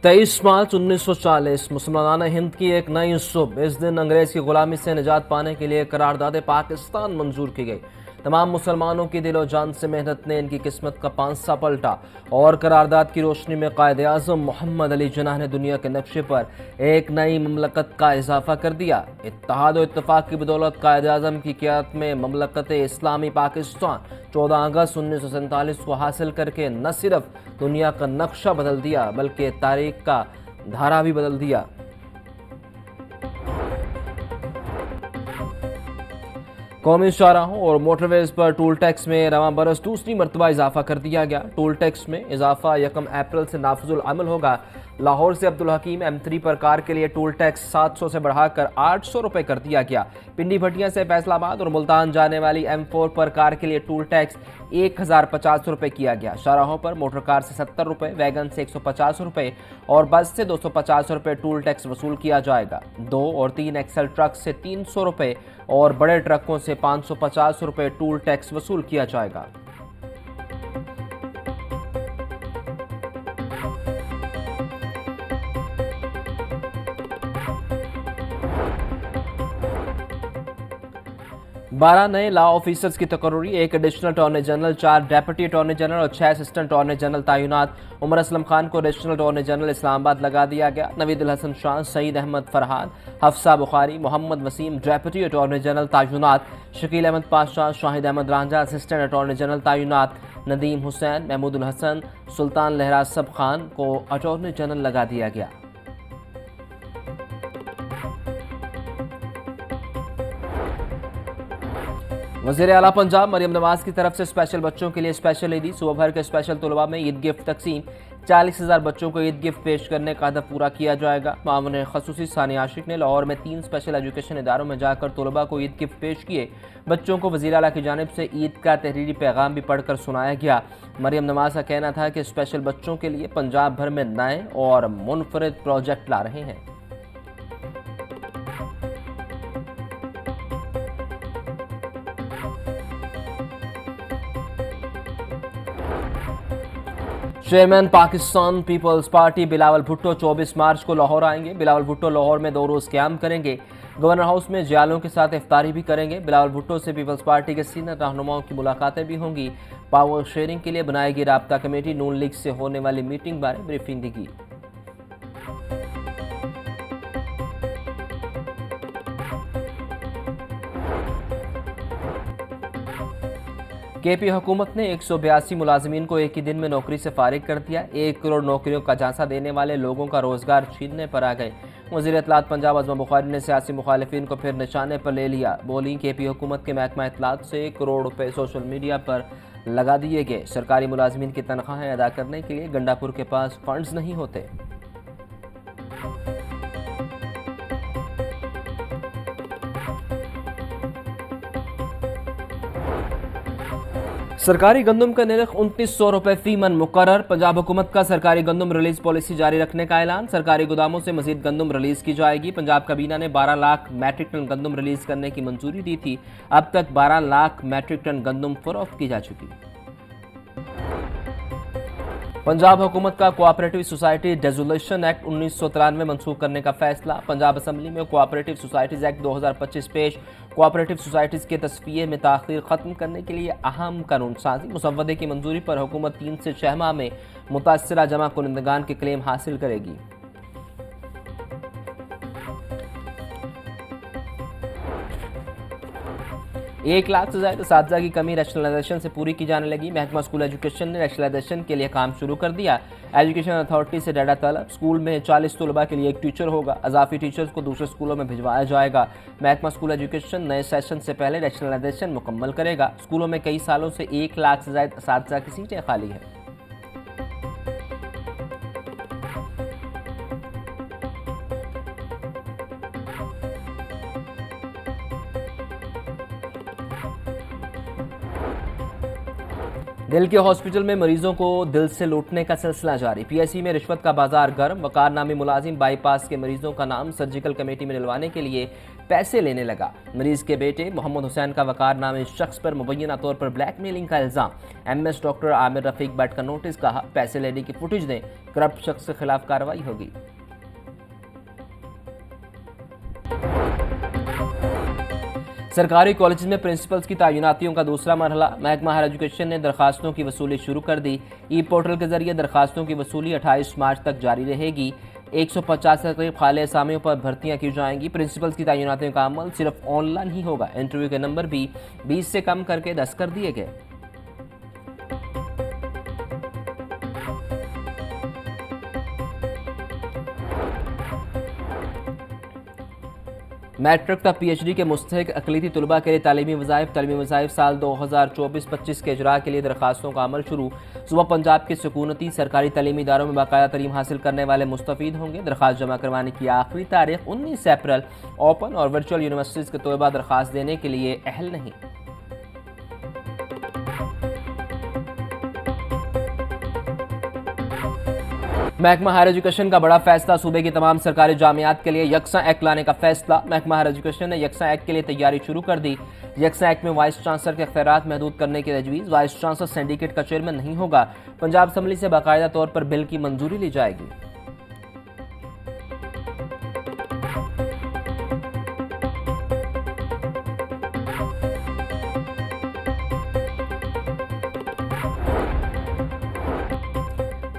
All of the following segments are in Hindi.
23 मार्च 1940 मुसलमान हिंद की एक नई सुबह। इस दिन अंग्रेज की गुलामी से निजात पाने के लिए करारदाद पाकिस्तान मंजूर की गई। तमाम मुसलमानों की दिलो जान से मेहनत ने इनकी किस्मत का पांसा पलटा और करारदाद की रोशनी में कायद आज़म मोहम्मद अली जिन्ना ने दुनिया के नक्शे पर एक नई ममलकत का इजाफा कर दिया। इत्तेहाद और इत्तफाक की बदौलत कायद आज़म की क़यादत में ममलकत इस्लामी पाकिस्तान 14 अगस्त 1947 को हासिल करके न सिर्फ दुनिया का नक्शा बदल दिया बल्कि तारीख का धारा भी बदल दिया। कौमी शाहराहों और मोटरवेज पर टोल टैक्स में रवां बरस दूसरी मरतबा इजाफा कर दिया गया। टोल टैक्स में इजाफा 1 अप्रैल से नाफिजुल अमल होगा। लाहौर से अब्दुल हकीम M3 पर कार के लिए टोल टैक्स 700 से बढ़ाकर 800 रुपए कर दिया गया। पिंडी भटिया से फैसलाबाद और मुल्तान जाने वाली M4 पर कार के लिए टोल टैक्स 1050 रुपए किया गया। शाहराहों पर मोटर कार से 70 रुपए, वैगन से 150 रुपए और बस से 250 रुपए टोल टैक्स वसूल किया जाएगा। 2 और 3 एक्सल ट्रक से 300 रुपए और बड़े ट्रकों से 550 रुपए टोल टैक्स वसूल किया जाएगा। बारह नए लॉ ऑफिसर्स की तकर्री, 1 additional attorney general, 4 deputy attorney general और 6 असिस्टेंट अटॉर्नी जनरल तैनात। उमर असलम खान को एडिशनल अटॉर्नी जनरल इस्लामाबाद लगा दिया गया। Naveed al Hassan Shah, Saeed Ahmed Farhan, Hafsa Bukhari, Mohammad Waseem deputy attorney general तैनात। Shakeel Ahmed Pasha, Shahid Ahmed Ranjha assistant attorney general तैनात। नदीम हुसैन, महमूद उल हसन, सुल्तान लहरा सब खान को अटॉर्नी जनरल लगा दिया गया। वज़ीर आला पंजाब मरियम नवाज की तरफ से स्पेशल बच्चों के लिए स्पेशल ईदी। सुबह भर के स्पेशल तलबा में ईद गिफ्ट तकसीम। 40,000 बच्चों को ईद गिफ्ट पेश करने का हदफ पूरा किया जाएगा। मामून खसूसी सानी आशिक ने लाहौर में 3 स्पेशल एजुकेशन इदारों में जाकर तलबा को ईद गिफ्ट पेश किए। बच्चों को वज़ीर आला की जानिब से ईद का तहरीरी पैगाम भी पढ़कर सुनाया गया। मरियम नवाज का कहना था कि स्पेशल बच्चों के लिए पंजाब भर में नए और मुनफरिद प्रोजेक्ट ला रहे हैं। चेयरमैन पाकिस्तान पीपल्स पार्टी बिलावल भुट्टो 24 मार्च को लाहौर आएंगे। बिलावल भुट्टो लाहौर में 2 रोज क़याम करेंगे। गवर्नर हाउस में जियालों के साथ इफ्तारी भी करेंगे। बिलावल भुट्टो से पीपल्स पार्टी के सीनियर रहनुमाओं की मुलाकातें भी होंगी। पावर शेयरिंग के लिए बनाई गई राब्ता कमेटी नून लीग से होने वाली मीटिंग बारे ब्रीफिंग देगी। केपी हुकूमत ने 182 मुलाजमीन को एक ही दिन में नौकरी से फारिग कर दिया। 1 करोड़ नौकरियों का झांसा देने वाले लोगों का रोजगार छीनने पर आ गए। वज़ीर इत्तलात पंजाब अज़मा बुखारी ने सियासी मुखालिफिन को फिर निशाने पर ले लिया। बोली, केपी हुकूमत के महकमा इत्तलात से 1 करोड़ रुपए सोशल मीडिया पर लगा दिए गए। सरकारी मुलाजमीन की तनख्वाहें अदा करने के लिए गंडापुर के पास फंड्स नहीं होते। सरकारी गंदम का निर्ख 2900 रुपए फी मन मुकर्रर। पंजाब हुकूमत का सरकारी गंदम रिलीज पॉलिसी जारी रखने का ऐलान। सरकारी गोदामों से मजीद गंदम रिलीज की जाएगी। पंजाब काबीना ने 12 लाख मैट्रिक टन गंदम रिलीज करने की मंजूरी दी थी। अब तक 12 लाख मैट्रिक टन गंदम फरोख्त की जा चुकी। पंजाब हुकूमत का कोऑपरेटिव सोसाइटी डेजोलेशन एक्ट 1993 मनसूख करने का फैसला। पंजाब असम्बली में कोऑपरेटिव सोसाइटीज एक्ट 2025 पेश। कोऑपरेटिव सोसाइटीज के तस्फिये में ताख़ीर खत्म करने के लिए अहम कानून साजी। मुसव्वदे की मंजूरी पर हुकूमत 3 से 6 माह में मुतासरा जमा कुनंदगान के क्लेम हासिल करेगी। एक लाख से ज्यादा असातिज़ा की कमी रैशनलाइजेशन से पूरी की जाने लगी। महकमा स्कूल एजुकेशन ने रैशनलाइजेशन के लिए काम शुरू कर दिया। एजुकेशन अथॉरिटी से डाटा तलब। स्कूल में 40 तलबा के लिए 1 टीचर होगा। अजाफी टीचर्स को दूसरे स्कूलों में भिजवाया जाएगा। महकमा स्कूल एजुकेशन नए सेशन से पहले रैशनलाइजेशन मुकम्मल करेगा। स्कूलों में कई सालों से 1 लाख से ज्यादा असातिज़ा की सीटें खाली हैं। दिल के हॉस्पिटल में मरीजों को दिल से लूटने का सिलसिला जारी। पीएससी में रिश्वत का बाजार गर्म। वकार नामी मुलाजिम बाईपास के मरीजों का नाम सर्जिकल कमेटी में डलवाने के लिए पैसे लेने लगा। मरीज के बेटे मोहम्मद हुसैन का वकार नामी शख्स पर मुबैना तौर पर ब्लैकमेलिंग का इल्जाम। एमएस डॉक्टर आमिर रफीक भट्ट का नोटिस, कहा पैसे लेने की फुटेज दें, करप्ट शख्स के खिलाफ कार्रवाई होगी। सरकारी कॉलेज में प्रिंसिपल्स की तैनातियों का दूसरा मरहला। महकमा हायर एजुकेशन ने दरखास्तों की वसूली शुरू कर दी। ई पोर्टल के जरिए दरखास्तों की वसूली 28 मार्च तक जारी रहेगी। 150 से करीब खाली असामियों पर भर्तियां की जाएंगी। प्रिंसिपल्स की तैनातियों का अमल सिर्फ ऑनलाइन ही होगा। इंटरव्यू के नंबर भी 20 से कम करके 10 कर दिए गए। मैट्रिक तक पीएचडी के मुस्तहिक अकलीती तलबा के लिए तालीमी वज़ाइफ साल 2024-25 के इजरा के लिए दरखास्तों का अमल शुरू। सुबह पंजाब के सुकूनती सरकारी तालीमी इदारों में बाकायदा तालीम हासिल करने वाले मुस्तफीद होंगे। दरखास्त जमा करवाने की आखिरी तारीख 19 अप्रैल। ओपन और वर्चुअल यूनिवर्सिटीज़ के तलबा दरखास्त देने के लिए अहल नहीं। महकमा हायर एजुकेशन का बड़ा फैसला। सूबे की तमाम सरकारी जामियात के लिए यकसा एक्ट लाने का फैसला। महकमा हायर एजुकेशन ने यकसा एक्ट के लिए तैयारी शुरू कर दी। यकसा एक्ट में वाइस चांसलर के अख्तियारात महदूद करने की तजवीज़। वाइस चांसलर सिंडिकेट का चेयरमैन नहीं होगा। पंजाब असम्बली से बाकायदा तौर पर बिल की मंजूरी ली जाएगी।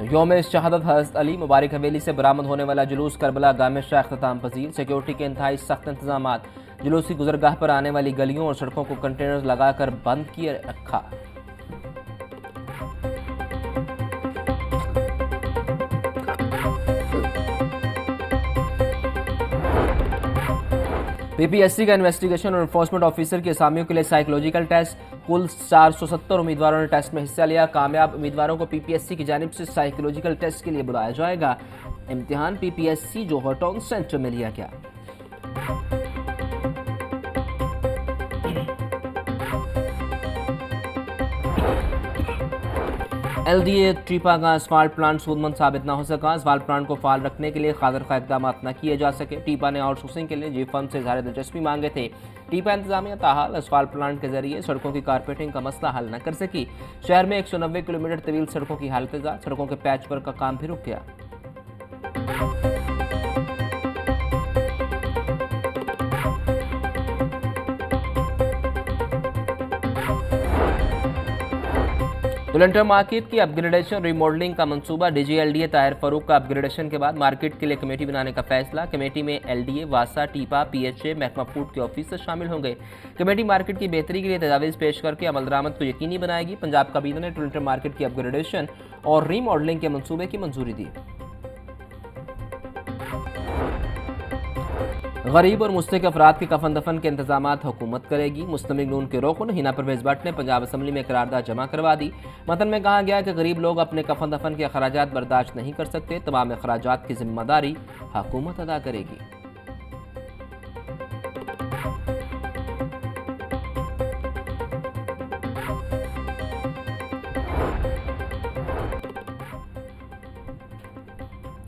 यौम शहादत हज़रत अली मुबारक हवेली से बरामद होने वाला जुलूस करबला गाह में शाह अख्ताम पजीर। सिक्योरिटी के इंतहाई सख्त इंतजाम। जुलूस की गुजरगाह पर आने वाली गलियों और सड़कों को कंटेनर लगाकर बंद किए रखा। पीपीएससी का इन्वेस्टिगेशन और एनफोर्समेंट ऑफिसर की असामियों के लिए साइकोलॉजिकल टेस्ट। कुल 470 उम्मीदवारों ने टेस्ट में हिस्सा लिया। कामयाब उम्मीदवारों को पीपीएससी की जानिब से साइकोलॉजिकल टेस्ट के लिए बुलाया जाएगा। इम्तिहान पीपीएससी जोहर टाउन सेंटर में लिया गया। एलडीए टीपा का असफाल्ट प्लांट सूदमंद साबित न हो सका। असफाल्ट प्लांट को फाल रखने के लिए खातिर खा इकदाम न किए जा सके। टीपा ने आउटसोर्सिंग के लिए जी फर्म से इजहार दिलचस्पी मांगे थे। टीपा इंतजामिया ताहाल असफाल्ट प्लांट के जरिए सड़कों की कारपेटिंग का मसला हल न कर सकी। शहर में 190 किलोमीटर तवील सड़कों की हालत जा, सड़कों के पैच वर्क का काम भी रुक गया। बुलंटर मार्केट की अपग्रेडेशन रिमॉडलिंग का मंसूबा। डीजीएलडीए ताहिर फरूक का अपग्रेडेशन के बाद मार्केट के लिए कमेटी बनाने का फैसला। कमेटी में एलडीए, वासा, टीपा, पीएचए, महकमा फूड के ऑफिसर शामिल होंगे। कमेटी मार्केट की बेहतरी के लिए तजावीज़ पेश करके अमल दरामद को यकीनी बनाएगी। पंजाब काबीना ने बुलंटर मार्केट की अपग्रेडेशन और रीमॉडलिंग के मंसूबे की मंजूरी दी। गरीब और मुस्तहिक अफराद के कफन दफन के इंतजामात हुकूमत करेगी। मुस्लिम नून के रुकन हिना परवेज भट्ट ने पंजाब असम्बली में करारदाद जमा करवा दी। मतन में कहा गया कि गरीब लोग अपने कफन दफन के अखराजात बर्दाश्त नहीं कर सकते। तमाम अखराजात की जिम्मेदारी हुकूमत अदा करेगी।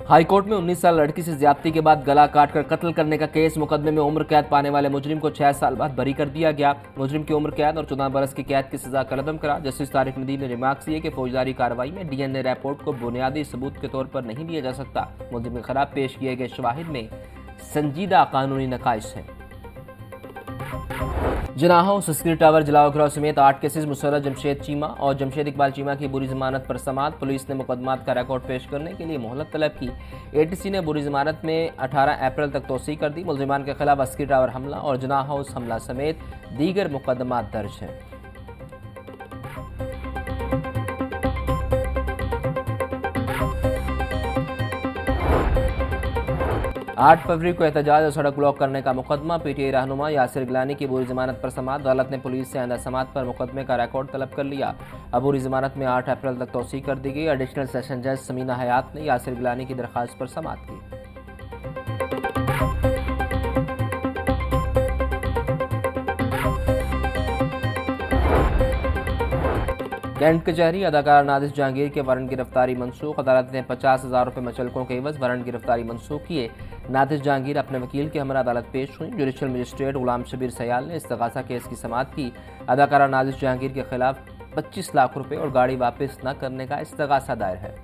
हाईकोर्ट में 19 साल लड़की से ज्यादती के बाद गला काटकर कत्ल करने का केस। मुकदमे में उम्र कैद पाने वाले मुजरिम को 6 साल बाद बरी कर दिया गया। मुजरिम की उम्र कैद और 14 बरस की कैद की सजा कलदम करा। जस्टिस तारिक नदीर ने रिमार्क्स दिए कि फौजदारी कार्रवाई में डीएनए रिपोर्ट को बुनियादी सबूत के तौर पर नहीं लिया जा सकता। मुजरिम के खिलाफ पेश किए गए शवाहिद में संजीदा कानूनी नकाइश हैं। जनाहो सस्किर टावर जलाओ गिराव समेत 8 केसेस। मुसर्रत जमशेद चीमा और जमशेद इकबाल चीमा की बुरी जमानत पर समात। पुलिस ने मुकदमात का रिकॉर्ड पेश करने के लिए मोहलत तलब की। एटीसी ने बुरी जमानत में 18 अप्रैल तक तोसी कर दी। मुलजिमान के खिलाफ अस्किर टावर हमला और जना हाउस हमला समेत दीगर मुकदमात दर्ज हैं। 8 फरवरी को एहतजाज और सड़क ब्लॉक करने का मुकदमा। पीटीआई रहनुमा यासिर गिलानी की बुरी जमानत पर समात। अदालत ने पुलिस से आइंदा समात पर मुकदमे का रिकॉर्ड तलब कर लिया। अब बुरी जमानत में 8 अप्रैल तक तोसी कर दी गई। एडिशनल सेशन जज समीना हयात ने यासिर गिलानी की दरख्वास्त पर समात की। कैंट कचहरी अदाकार नादिर जहांगीर के वारंट गिरफ्तारी मनसूख। अदालत ने 50,000 रुपये मुचलकों के एवज वारंट गिरफ्तारी मनसूख किए। नादिर जहांगीर अपने वकील के हमरा अदालत पेश हुई। जुडिशल मजिस्ट्रेट गुलाम शबीर सयाल ने इस्तगासा केस की समाअत की। अदाकारा नादिर जहांगीर के खिलाफ 25 लाख रुपये और गाड़ी वापस न करने का इस्तगासा दायर है।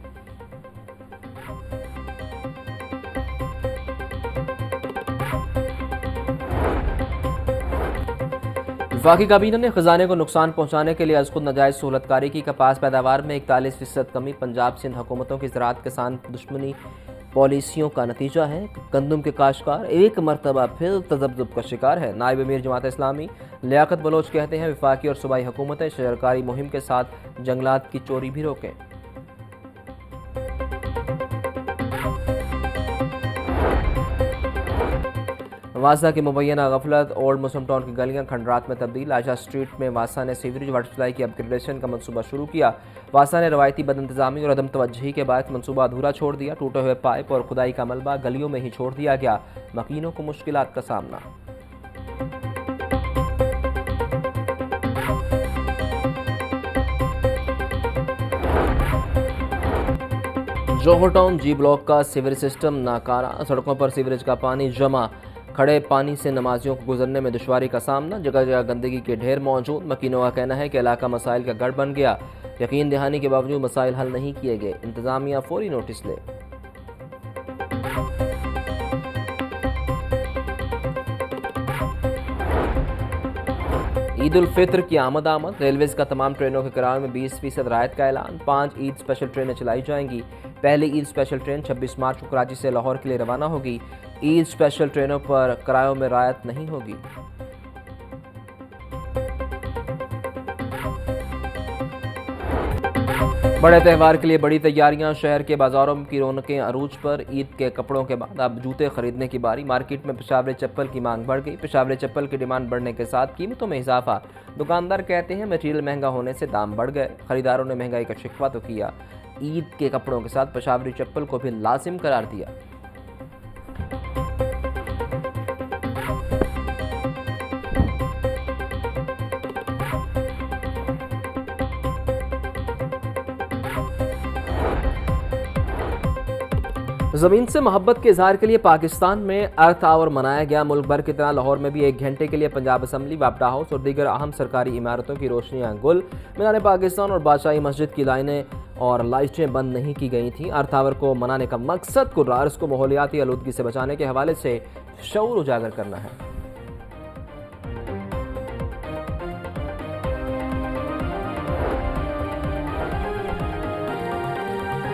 वफाकी काबीना ने खजाने को नुकसान पहुंचाने के लिए अज़ खुद नाजायज़ सहूलतकारी की। कपास पैदावार में 41% कमी पंजाब सिंध हुकूमतों की ज़राअत किसान दुश्मनी पॉलिसियों का नतीजा है। गंदम के काश्तकार एक मरतबा फिर तजब्जुब का शिकार है। नायब अमीर जमात इस्लामी लियाकत बलोच कहते हैं वफाकी और सूबाई हुकूमतें शजरकारी मुहिम के साथ जंगलात की चोरी भी रोकें। वासा की मुबैना गफलत। ओल्ड मुस्लिम टाउन की गलियां खंडरात में तब्दील। आशा स्ट्रीट में वासा ने सीवरेज वाटर सप्लाई की अपग्रेडेशन का मनसूबा शुरू किया। वासा ने रवायती बदइंतजामी और अदम तवज्जुही के बाद मनसूबा अधूरा छोड़ दिया। टूटे हुए पाइप और खुदाई का मलबा गलियों में ही छोड़ दिया गया। मकीनों को मुश्किलात का सामना। जोहर टाउन जी ब्लॉक का सीवरेज सिस्टम नाकारा। सड़कों पर सीवरेज का पानी जमा। खड़े पानी से नमाजियों को गुजरने में दुश्वारी का सामना। जगह जगह गंदगी के ढेर मौजूद। मकीनों का कहना है कि इलाका मसाइल का गढ़ बन गया। यकीन दहानी के बावजूद मसाइल हल नहीं किए गए। इंतजामिया फौरी नोटिस ले। ईद उल फित्र की आमद। रेलवेज का तमाम ट्रेनों के किराए में 20% राहत का ऐलान। 5 ईद स्पेशल ट्रेनें चलाई जाएंगी। पहली ईद स्पेशल ट्रेन 26 मार्च को कराची से लाहौर के लिए रवाना होगी। ईद स्पेशल ट्रेनों पर किरायों में राहत नहीं होगी। बड़े त्यौहार के लिए बड़ी तैयारियां। शहर के बाजारों की रौनकें अरूज पर। ईद के कपड़ों के बाद अब जूते खरीदने की बारी। मार्केट में पेशावरे चप्पल की मांग बढ़ गई। पेशावरे चप्पल की डिमांड बढ़ने के साथ कीमतों में इजाफा। दुकानदार कहते हैं मटीरियल महंगा होने से दाम बढ़ गए। खरीदारों ने महंगाई का शिकवा तो किया, ईद के कपड़ों के साथ पेशावरी चप्पल को भी लाजिम करार दिया। ज़मीन से मोहब्बत के इजहार के लिए पाकिस्तान में अर्थ आवर मनाया गया। मुल्क भर की तरह लाहौर में भी 1 घंटे के लिए पंजाब असम्बली, वापडा हाउस और दीगर अहम सरकारी इमारतों की रोशनियां गुल। मीनार पाकिस्तान और बादशाही मस्जिद की लाइनें और लाइटें बंद नहीं की गई थीं। अर्थ आवर को मनाने का मकसद कुर्रार्स को माहौलियाती आलूदगी से बचाने के हवाले से शऊर उजागर करना है।